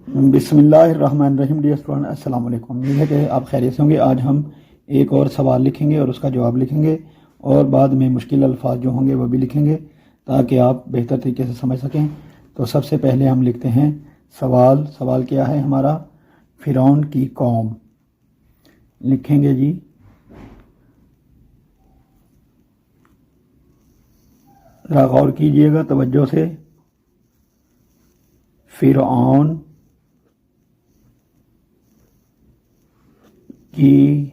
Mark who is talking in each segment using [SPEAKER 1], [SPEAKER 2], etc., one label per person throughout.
[SPEAKER 1] बिस्मिल्लाहिर्रहमानिर्रहीम। Dear student, अस्सलाम वालेकुम। उम्मीद है कि आप खैरियत से होंगे। आज हम एक और सवाल लिखेंगे और उसका जवाब लिखेंगे और बाद में मुश्किल अल्फाज जो होंगे वो भी लिखेंगे ताकि आप बेहतर तरीके से समझ सकें। तो सबसे पहले हम लिखते हैं सवाल। सवाल क्या है हमारा? फ़िरौन की कौम लिखेंगे जी। ज़रा गौर कीजिएगा तवज्जो से। फ़िरौन की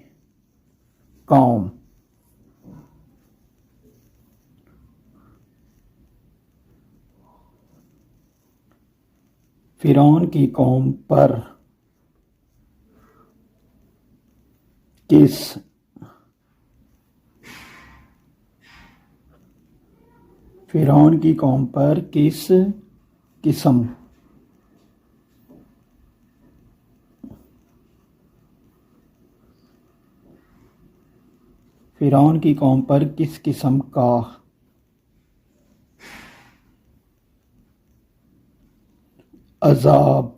[SPEAKER 1] कौम। फ़िरौन की कौम पर किस फ़िरौन की कौम पर किस किस्म फ़िरौन की कौम पर किस किस्म का अज़ाब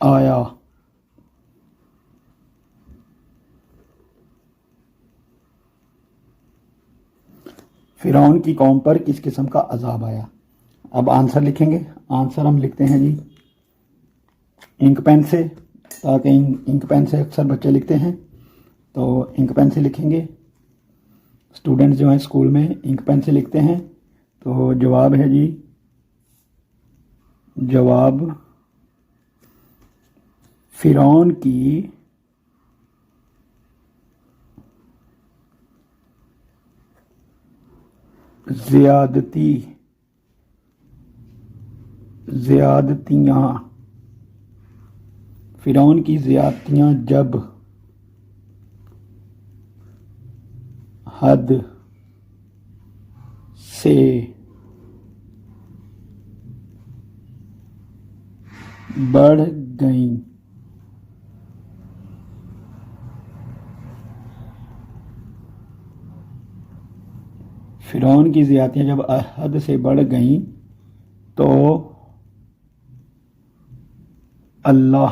[SPEAKER 1] आया? फ़िरौन की कौम पर किस किस्म का अज़ाब आया। अब आंसर लिखेंगे। आंसर हम लिखते हैं जी इंक पेन से, ताकि इंक पेन से अक्सर बच्चे लिखते हैं तो इंक पेन से लिखेंगे। स्टूडेंट्स जो हैं स्कूल में इंक पेन से लिखते हैं। तो जवाब है जी, जवाब फ़िरौन की ज़्यादतियाँ फ़िरौन की ज़्यादतियाँ जब हद से बढ़ गईं फ़िरौन की ज़्यादतियाँ जब हद से बढ़ गईं तो अल्लाह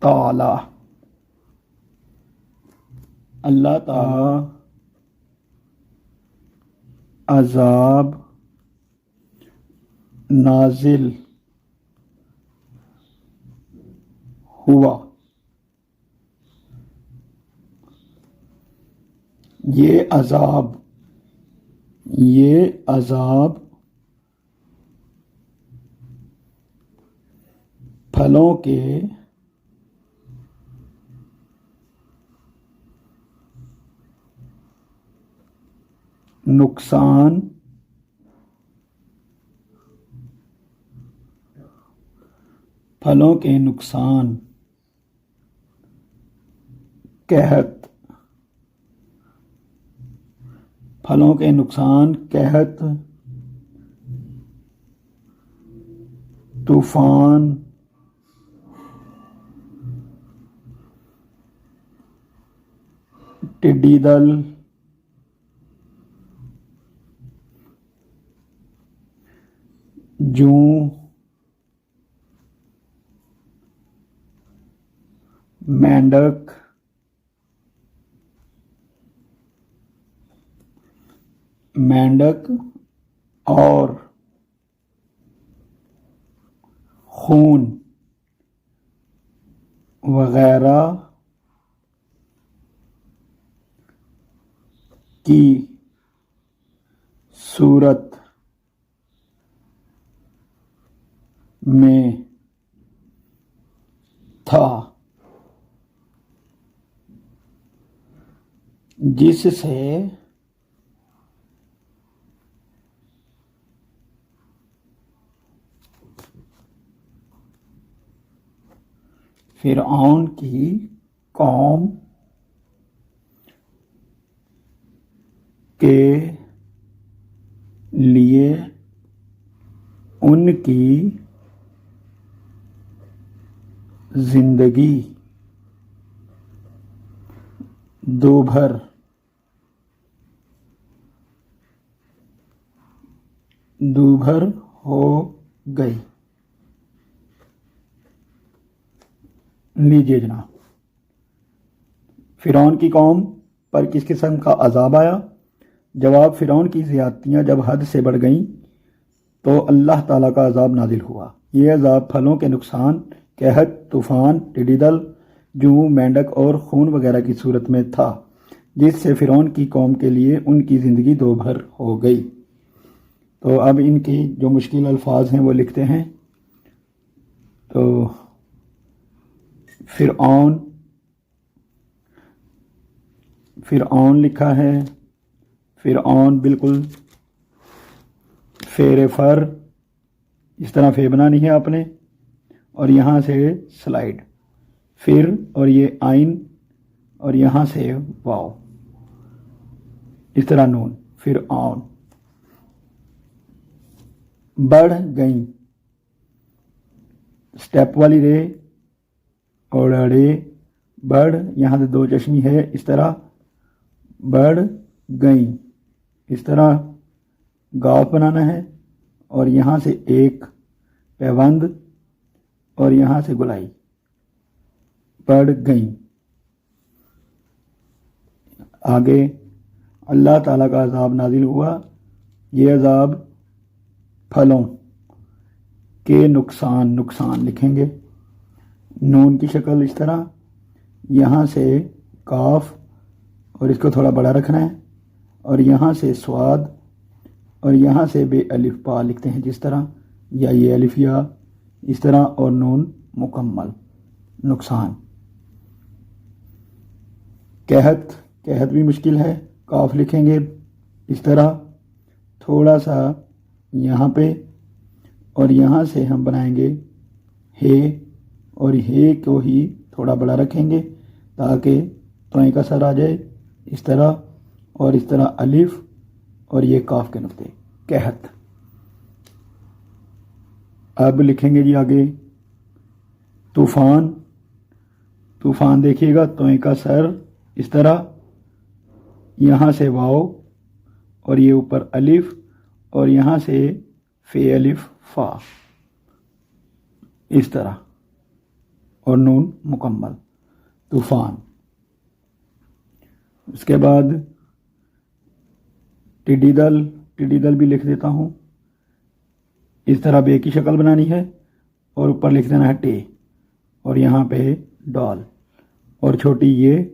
[SPEAKER 1] ताला अज़ाब नाजिल हुआ। ये अज़ाब फलों के नुकसान कहत तूफान टिड्डी दल जूं मेंढक और खून वगैरह की सूरत में था, जिससे फ़िरऔन की कौम के लिए उनकी जिंदगी दोभर, दूभर हो गई। लीजिए जनाब, फिरौन की कौम पर किस किस्म का अजाब आया? जवाब, फिरौन की ज़्यादतियाँ जब हद से बढ़ गईं तो अल्लाह ताला का अजाब नाजिल हुआ। ये अजाब फलों के नुकसान, कहत, तूफ़ान, टिड्डी दल, जूं, मेंढक और खून वगैरह की सूरत में था, जिससे फिरौन की कौम के लिए उनकी ज़िंदगी दोभर हो गई। तो अब इनकी जो मुश्किल अल्फाज हैं वो लिखते हैं। तो फिरऔन लिखा है, फिरऔन बिल्कुल फेरे फर, इस तरह फे बनानी है आपने और यहाँ से स्लाइड, फिर और ये आइन और यहाँ से वाव, इस तरह नून, फिरऔन। बढ़ गई, स्टेप वाली रे और रे, बढ़, यहाँ से दो चश्मी है, इस तरह बढ़ गई, इस तरह गाफ बनाना है और यहाँ से एक पैबंद और यहाँ से गुलाई, बढ़ गई। आगे अल्लाह ताला का अजाब नाजिल हुआ। ये अजाब फलों के नुकसान लिखेंगे, नून की शक्ल इस तरह, यहाँ से काफ और इसको थोड़ा बड़ा रखना है और यहाँ से स्वाद और यहाँ से बे अलिफ पा लिखते हैं जिस तरह, या ये अलिफ या इस तरह और नून मुकम्मल, नुकसान। कहत भी मुश्किल है, काफ लिखेंगे इस तरह, थोड़ा सा यहाँ पे और यहाँ से हम बनाएंगे हे और हे को ही थोड़ा बड़ा रखेंगे ताकि तोय का सर आ जाए, इस तरह और इस तरह अलिफ और ये काफ के नुक्ते, कहत। अब लिखेंगे जी आगे तूफान, तूफान देखिएगा, तोय का सर इस तरह, यहाँ से वाव और ये ऊपर अलिफ और यहाँ से फे अलिफ फा, इस तरह और नून मुकम्मल, तूफान। इसके बाद टिड्डी दल भी लिख देता हूँ, इस तरह बे की शक्ल बनानी है और ऊपर लिख देना है टे और यहाँ पे डॉल और छोटी ये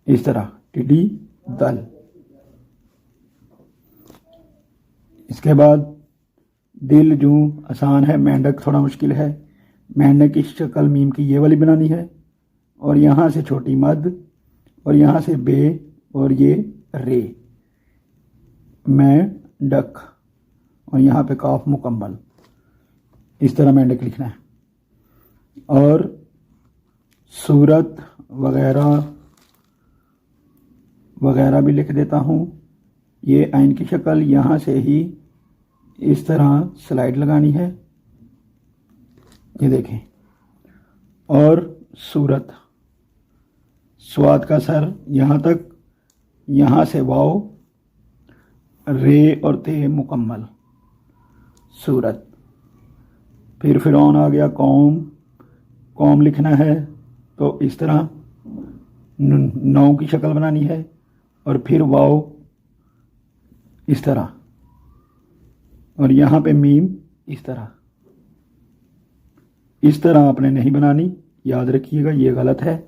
[SPEAKER 1] इस तरह टिड्डी दल। इसके बाद दिल जूं आसान है, मेंढक थोड़ा मुश्किल है। मेंढक की शक्ल मीम की ये वाली बनानी है और यहाँ से छोटी मद और यहाँ से बे और ये रे, मैं डक और यहाँ पे काफ मुकम्मल, इस तरह मेंढक लिखना है। और सूरत वगैरह भी लिख देता हूँ। ये आइन की शक्ल, यहाँ से ही इस तरह स्लाइड लगानी है, ये देखें। और सूरत, स्वाद का सर यहाँ तक, यहाँ से वाव, रे और ते मुकम्मल, सूरत। फिर फिरौन आ गया, कौम लिखना है तो इस तरह नौ की शक्ल बनानी है और फिर वाव इस तरह और यहाँ पे मीम इस तरह आपने नहीं बनानी, याद रखिएगा ये गलत है।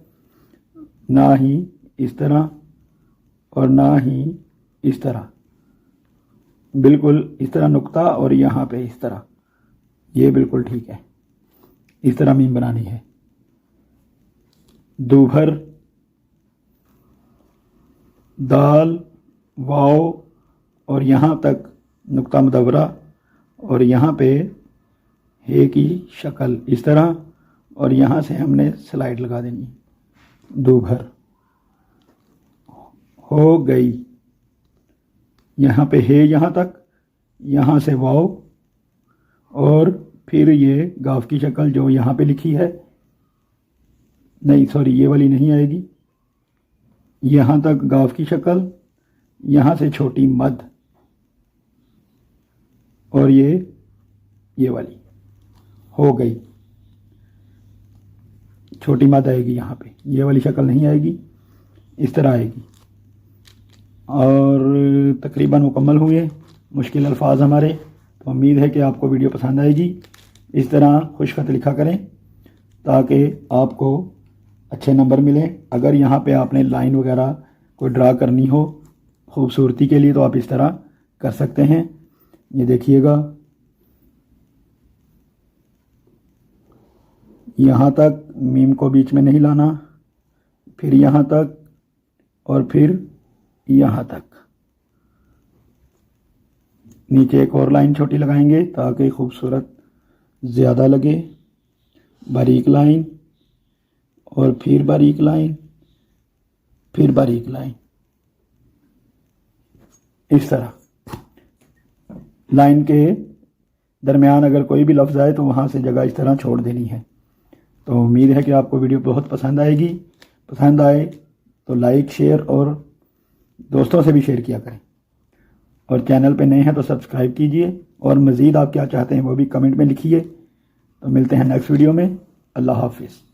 [SPEAKER 1] ना ही इस तरह और ना ही इस तरह, बिल्कुल इस तरह नुक्ता और यहाँ पे इस तरह, ये बिल्कुल ठीक है, इस तरह मीम बनानी है। दूभर, दाल, वाव और यहाँ तक नुक्ता मुदव्वरा और यहाँ पे हे की शक्ल इस तरह और यहाँ से हमने स्लाइड लगा देनी है। दूभर हो गई, यहाँ पे हे यहाँ तक, यहाँ से वाव और फिर ये गाफ की शक्ल जो यहाँ पे लिखी है, नहीं सॉरी ये वाली नहीं आएगी, यहाँ तक गाफ की शक्ल, यहाँ से छोटी मद, और ये वाली हो गई। छोटी मद आएगी यहाँ पे, ये वाली शक्ल नहीं आएगी, इस तरह आएगी। और तकरीबन मुकम्मल हुए मुश्किल अल्फाज हमारे। तो उम्मीद है कि आपको वीडियो पसंद आएगी। इस तरह खुशखत लिखा करें ताकि आपको अच्छे नंबर मिलें। अगर यहाँ पे आपने लाइन वगैरह कोई ड्रा करनी हो खूबसूरती के लिए तो आप इस तरह कर सकते हैं। ये देखिएगा, यहाँ तक मीम को बीच में नहीं लाना, फिर यहाँ तक और फिर यहाँ तक। नीचे एक और लाइन छोटी लगाएंगे ताकि खूबसूरत ज़्यादा लगे। बारीक लाइन और फिर बारीक लाइन, फिर बारीक लाइन, इस तरह। लाइन के दरमियान अगर कोई भी लफ्ज़ आए तो वहाँ से जगह इस तरह छोड़ देनी है। तो उम्मीद है कि आपको वीडियो बहुत पसंद आएगी। पसंद आए तो लाइक, शेयर और दोस्तों से भी शेयर किया करें। और चैनल पे नए हैं तो सब्सक्राइब कीजिए। और मज़ीद आप क्या चाहते हैं वो भी कमेंट में लिखिए। तो मिलते हैं नेक्स्ट वीडियो में। अल्लाह हाफिज़।